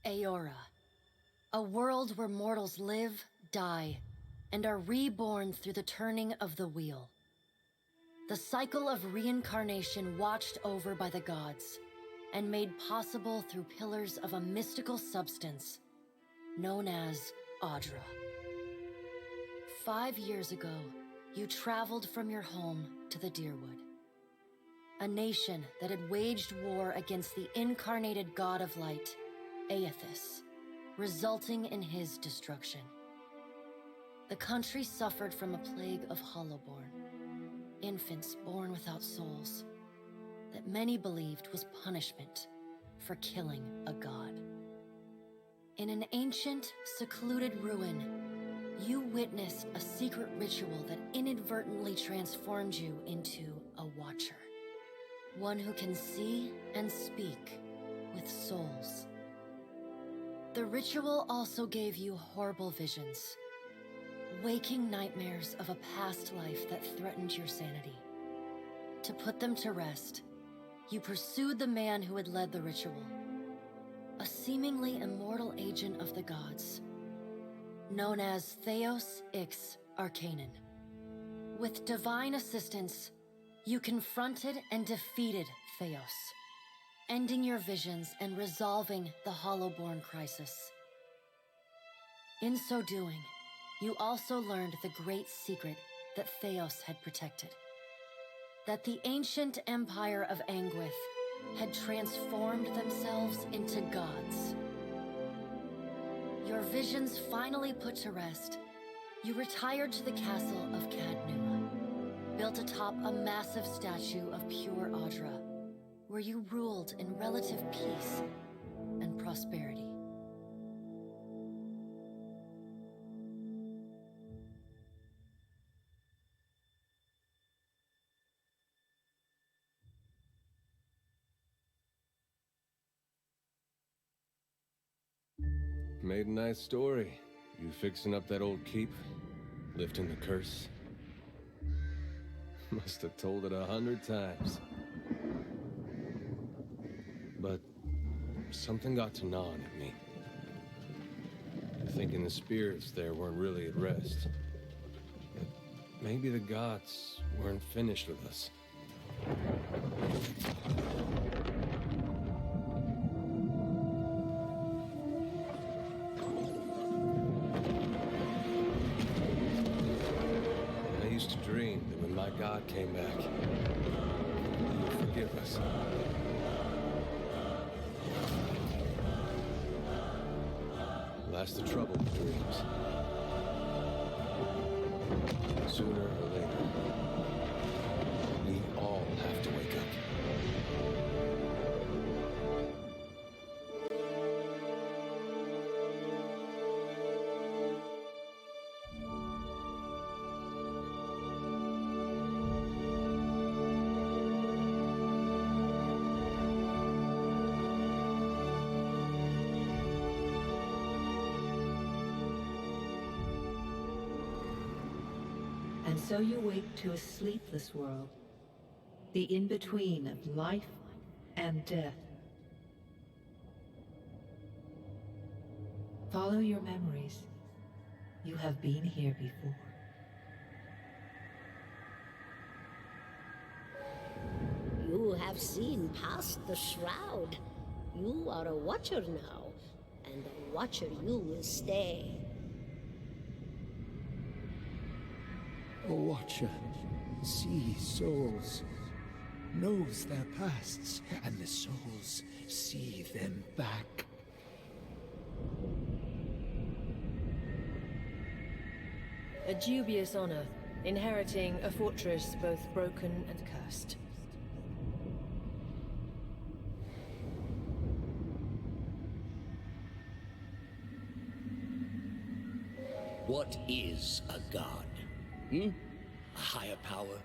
Aora, a world where mortals live, die, and are reborn through the turning of the wheel. The cycle of reincarnation watched over by the gods, and made possible through pillars of a mystical substance known as Audra. 5 years ago, you traveled from your home to the Deerwood, a nation that had waged war against the incarnated god of light, Aethys, resulting in his destruction. The country suffered from a plague of hollowborn, infants born without souls, that many believed was punishment for killing a god. In an ancient, secluded ruin, you witnessed a secret ritual that inadvertently transformed you into a watcher. One who can see and speak with souls. The ritual also gave you horrible visions, waking nightmares of a past life that threatened your sanity. To put them to rest, you pursued the man who had led the ritual, a seemingly immortal agent of the gods, known as Theos Ix Arcanon. With divine assistance, you confronted and defeated Theos, ending your visions and resolving the Hollowborn crisis. In so doing, you also learned the great secret that Theos had protected. That the ancient empire of Anguith had transformed themselves into gods. Your visions finally put to rest, you retired to the castle of Cadnuma, built atop a massive statue of pure Audra, where you ruled in relative peace and prosperity. Made a nice story. You fixing up that old keep? Lifting the curse? Must have told it 100 times. But something got to gnawing at me. Thinking the spirits there weren't really at rest. That maybe the gods weren't finished with us. I used to dream that when my god came back, he would forgive us. That's the trouble with dreams. Sooner or later, we all have to wake up. And so you wake to a sleepless world, the in-between of life and death. Follow your memories. You have been here before. You have seen past the shroud. You are a watcher now, and a watcher you will stay. A watcher sees souls, knows their pasts, and the souls see them back. A dubious honor, inheriting a fortress both broken and cursed. What is a god? A higher power?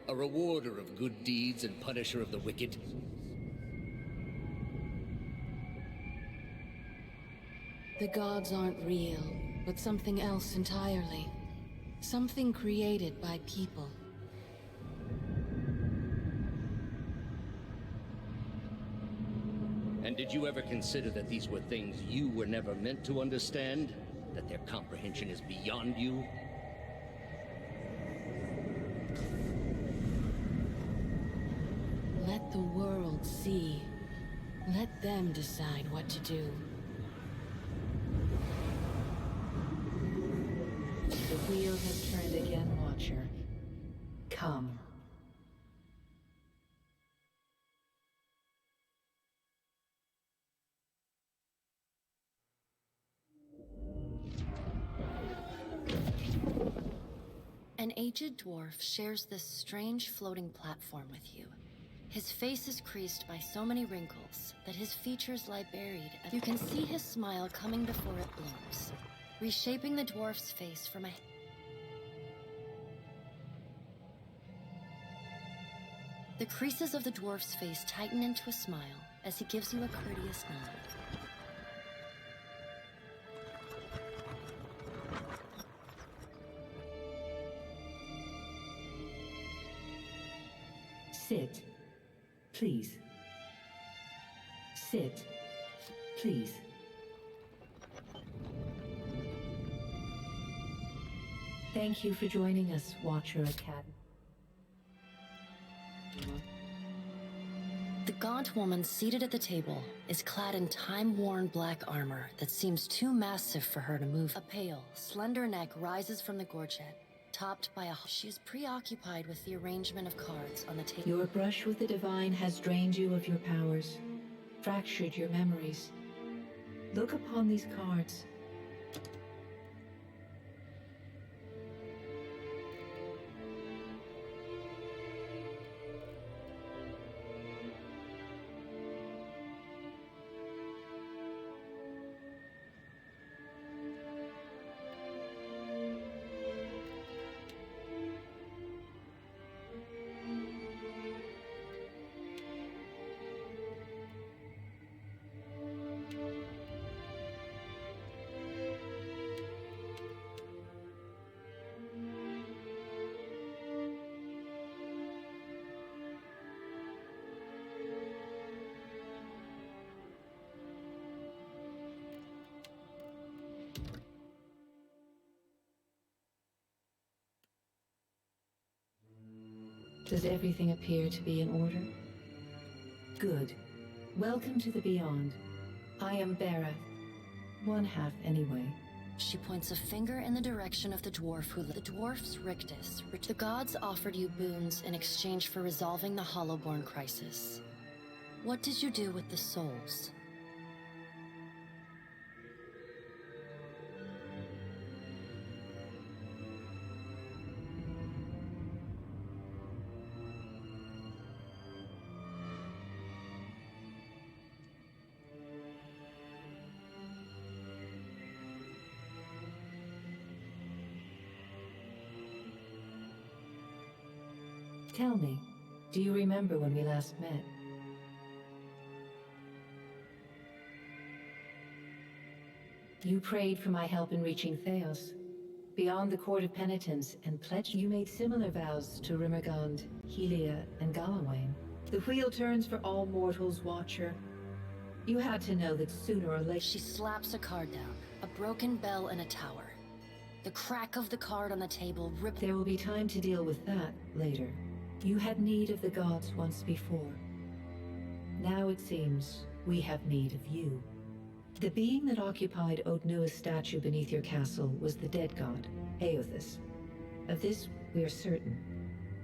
A rewarder of good deeds and punisher of the wicked? The gods aren't real, but something else entirely. Something created by people. And did you ever consider that these were things you were never meant to understand? That their comprehension is beyond you? Let the world see. Let them decide what to do. The wheel has turned again, Watcher. Come. An aged dwarf shares this strange floating platform with you. His face is creased by so many wrinkles that his features lie buried. You can see his smile coming before it blooms, reshaping the dwarf's face from a... The creases of the dwarf's face tighten into a smile as he gives you a courteous nod. Sit. Please. Sit. Please. Thank you for joining us, Watcher Academy. The gaunt woman seated at the table is clad in time-worn black armor that seems too massive for her to move. A pale, slender neck rises from the gorget, topped by a... She is preoccupied with the arrangement of cards on the table. Your brush with the divine has drained you of your powers, fractured your memories. Look upon these cards. Does everything appear to be in order? Good. Welcome to the Beyond. I am Berath. One half, anyway. She points a finger in the direction of the dwarf who... The dwarf's rictus. The gods offered you boons in exchange for resolving the Hollowborn crisis. What did you do with the souls? Tell me, do you remember when we last met? You prayed for my help in reaching Theos, beyond the Court of Penitence, and pledged you made similar vows to Rimmergond, Helia, and Galawain. The wheel turns for all mortals, Watcher. You had to know that sooner or later... She slaps a card down, a broken bell in a tower. The crack of the card on the table ripped... There will be time to deal with that later. You had need of the gods once before. Now it seems we have need of you. The being that occupied Odnua's statue beneath your castle was the dead god, Aothis. Of this we are certain.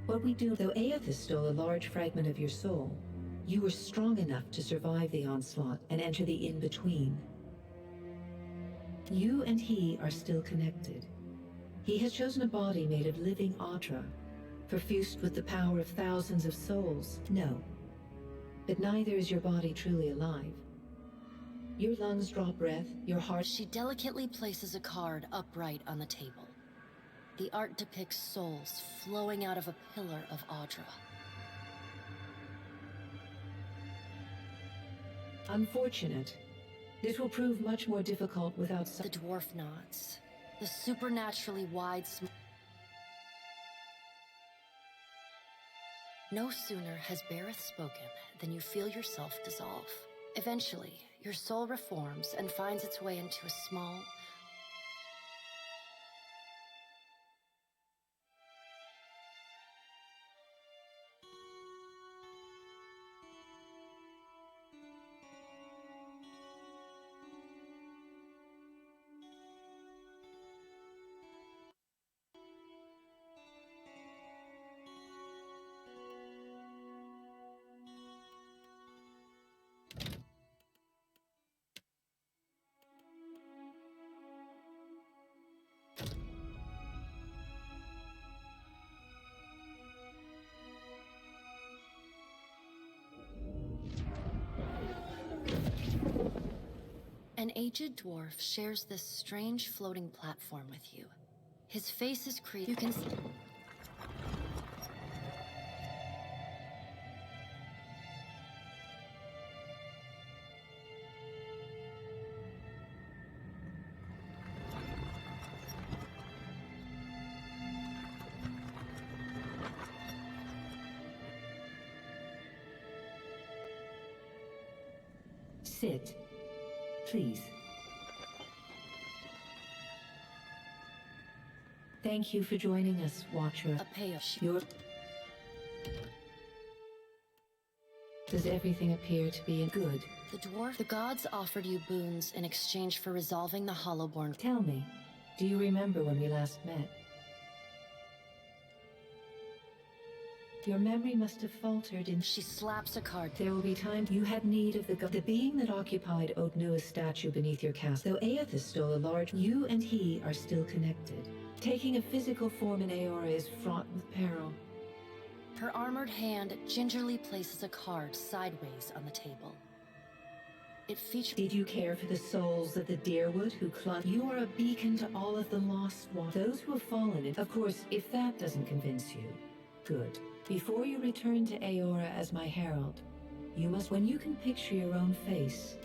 What we do, though Aothis stole a large fragment of your soul, you were strong enough to survive the onslaught and enter the in-between. You and he are still connected. He has chosen a body made of living Atra, perfused with the power of thousands of souls. No, but neither is your body truly alive. Your lungs draw breath, your heart... She delicately places a card upright on the table. The art depicts souls flowing out of a pillar of Audra. Unfortunate. This will prove much more difficult without... The dwarf nods. The supernaturally wide smile. No sooner has Berath spoken than you feel yourself dissolve. Eventually, your soul reforms and finds its way into a small... An aged dwarf shares this strange floating platform with you. His face is You can see... Sit. Please. Thank you for joining us, Watcher. A payoff. Your... Does everything appear to be good? The gods offered you boons in exchange for resolving the Hollowborn. Tell me, do you remember when we last met? Your memory must have faltered in... She slaps a card. There will be times you had need of the being that occupied Odnua's statue beneath your castle. Though Aethys stole a large... You and he are still connected. Taking a physical form in Aora is fraught with peril. Her armored hand gingerly places a card sideways on the table. It features... Did you care for the souls of the Deerwood who clung? You are a beacon to all of the lost ones. Those who have fallen. Of course, if that doesn't convince you, good. Before you return to Aora as my herald, you must, when you can picture your own face,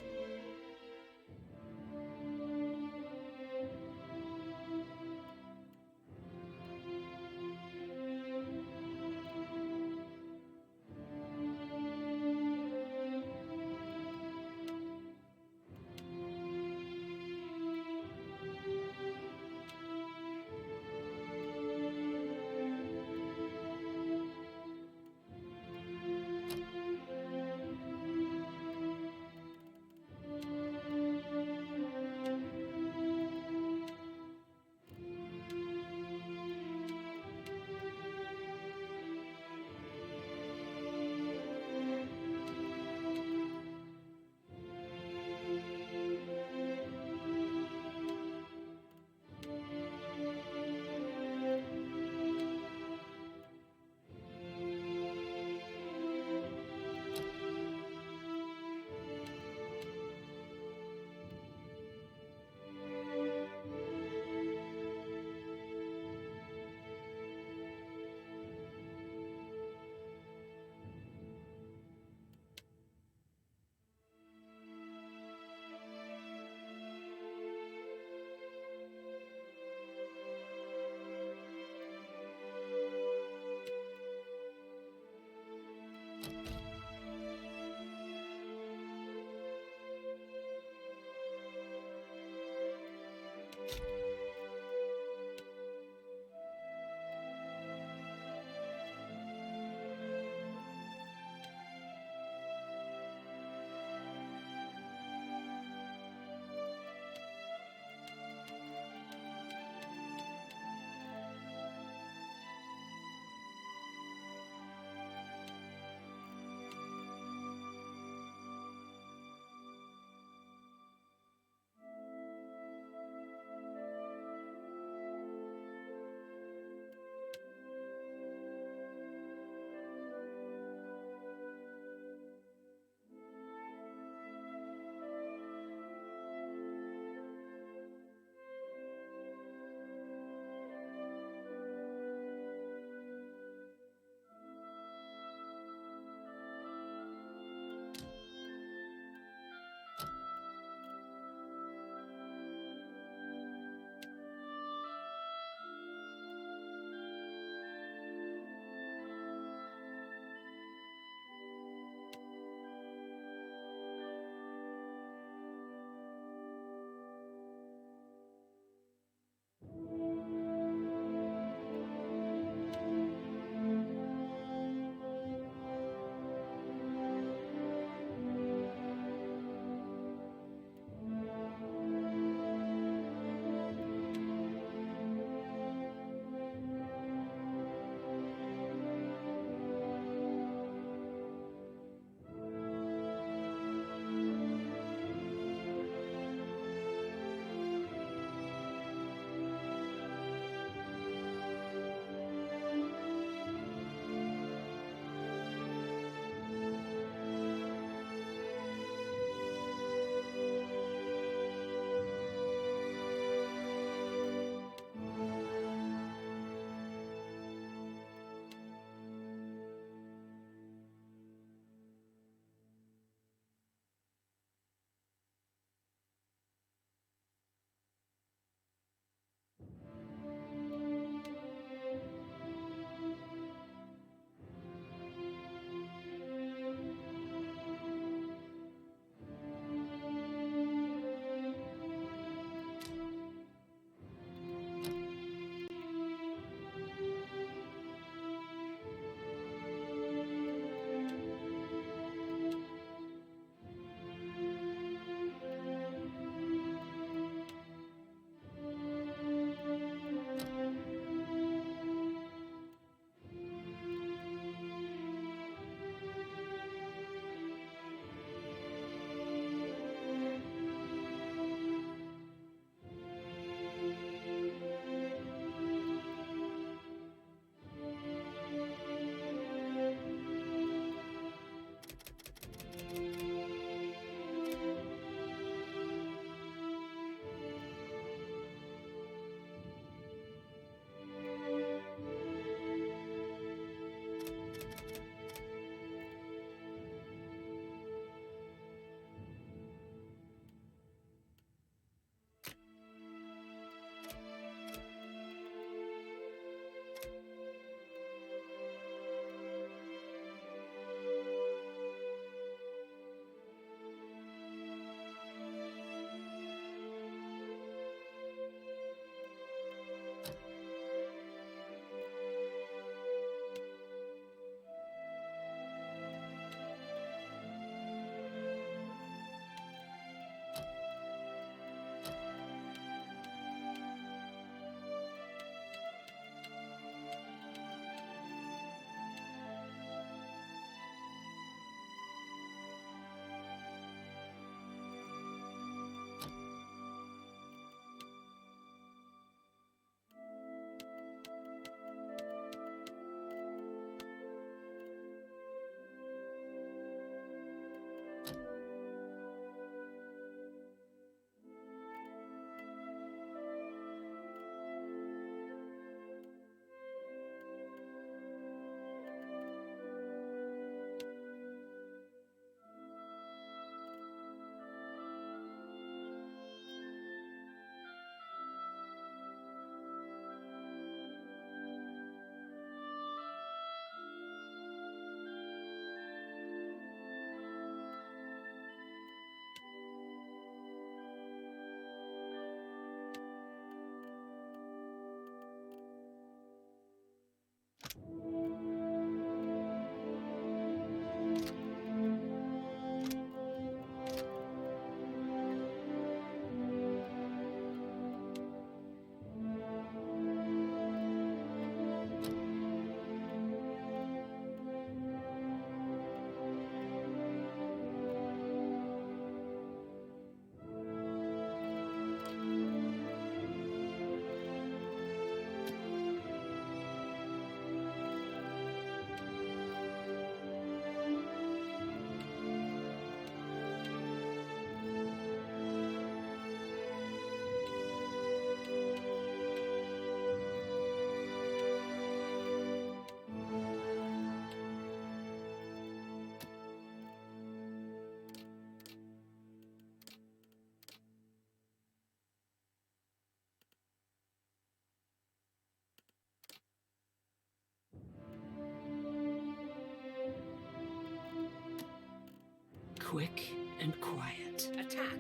quick and quiet. Attack!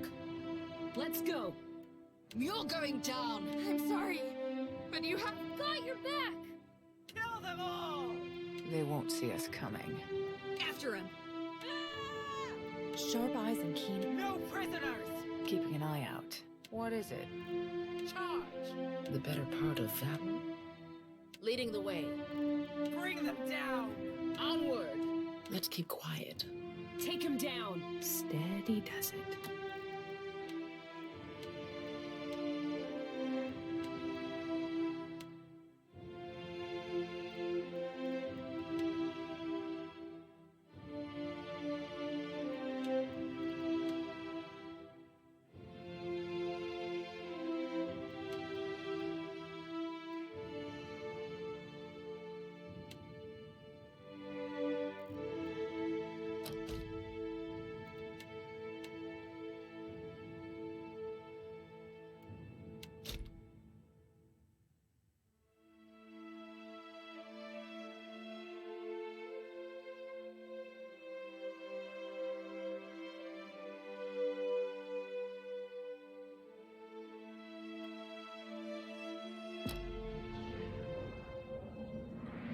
Let's go! You're going down! I'm sorry, but you have got your back! Kill them all! They won't see us coming. After him! Sharp eyes and keen... No prisoners! Keeping an eye out. What is it? Charge! The better part of that? Leading the way. Bring them down! Onward! Let's keep quiet. Take him down! Steady does it.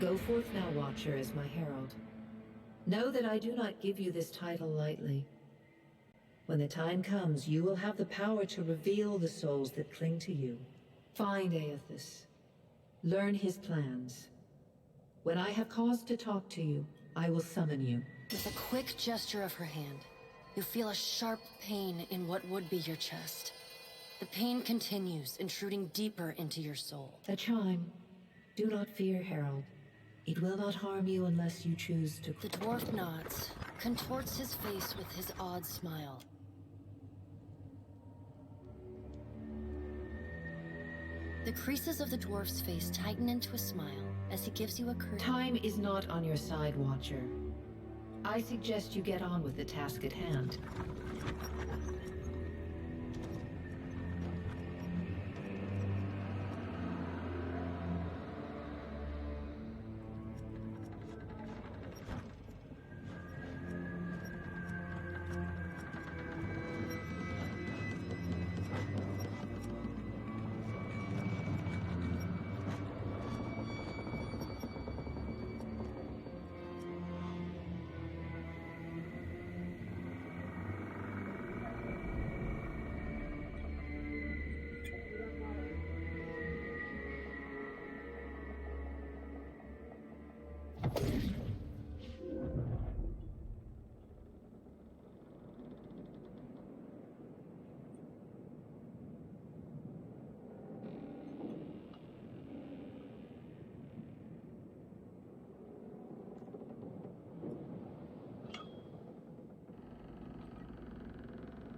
Go forth now, Watcher, as my herald. Know that I do not give you this title lightly. When the time comes, you will have the power to reveal the souls that cling to you. Find Aethys. Learn his plans. When I have cause to talk to you, I will summon you. With a quick gesture of her hand, you feel a sharp pain in what would be your chest. The pain continues, intruding deeper into your soul. A chime. Do not fear, Herald. It will not harm you unless you choose to... The dwarf nods, contorts his face with his odd smile. The creases of the dwarf's face tighten into a smile as he gives you a curtain. Time is not on your side, Watcher. I suggest you get on with the task at hand.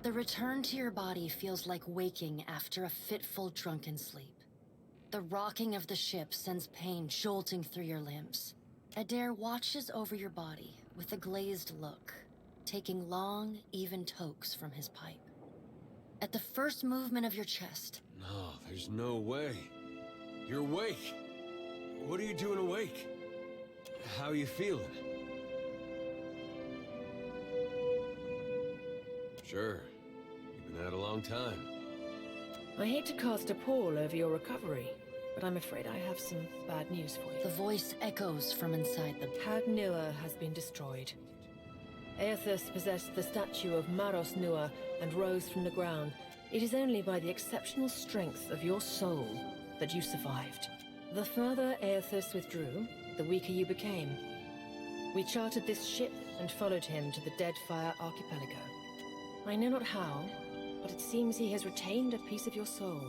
The return to your body feels like waking after a fitful drunken sleep. The rocking of the ship sends pain jolting through your limbs. Adair watches over your body with a glazed look, taking long, even tokes from his pipe. At the first movement of your chest... No, there's no way. You're awake. What are you doing awake? How are you feeling? Sure. You've been out a long time. I hate to cast a pall over your recovery, but I'm afraid I have some bad news for you. The voice echoes from inside the... Hag Nua has been destroyed. Aethys possessed the statue of Maros Nua and rose from the ground. It is only by the exceptional strength of your soul that you survived. The further Aethys withdrew, the weaker you became. We chartered this ship and followed him to the Deadfire archipelago. I know not how, but it seems he has retained a piece of your soul,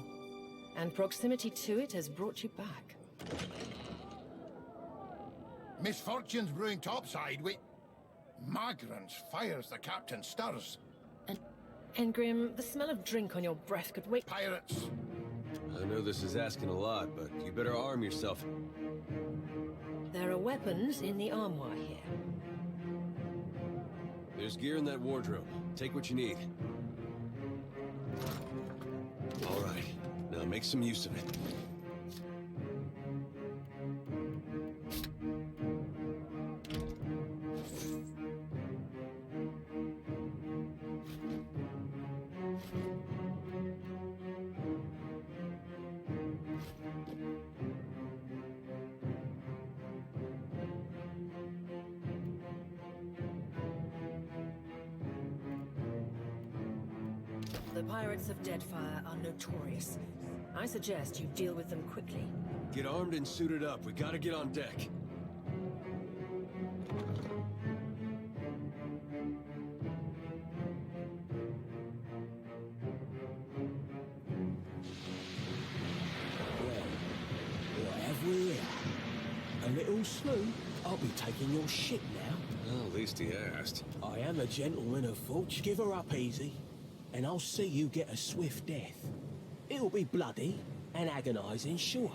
and proximity to it has brought you back. Misfortune's brewing topside. Magrans fires the captain stirs. Engrim, the smell of drink on your breath could wake... Pirates! I know this is asking a lot, but you better arm yourself. There are weapons in the armoire here. There's gear in that wardrobe. Take what you need. All right, now make some use of it. The pirates of Deadfire are notorious. I suggest you deal with them quickly. Get armed and suited up. We gotta get on deck. What have we here? A little sloop? I'll be taking your ship now. Well, at least he asked. I am a gentleman of fortune. Give her up easy, and I'll see you get a swift death. It'll be bloody and agonizing, sure,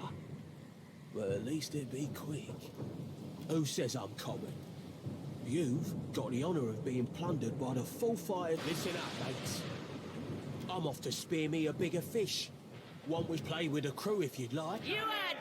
but at least it'll be quick. Who says I'm common? You've got the honor of being plundered by the full-fired... Listen up, mates. I'm off to spear me a bigger fish. One which play with the crew if you'd like. You had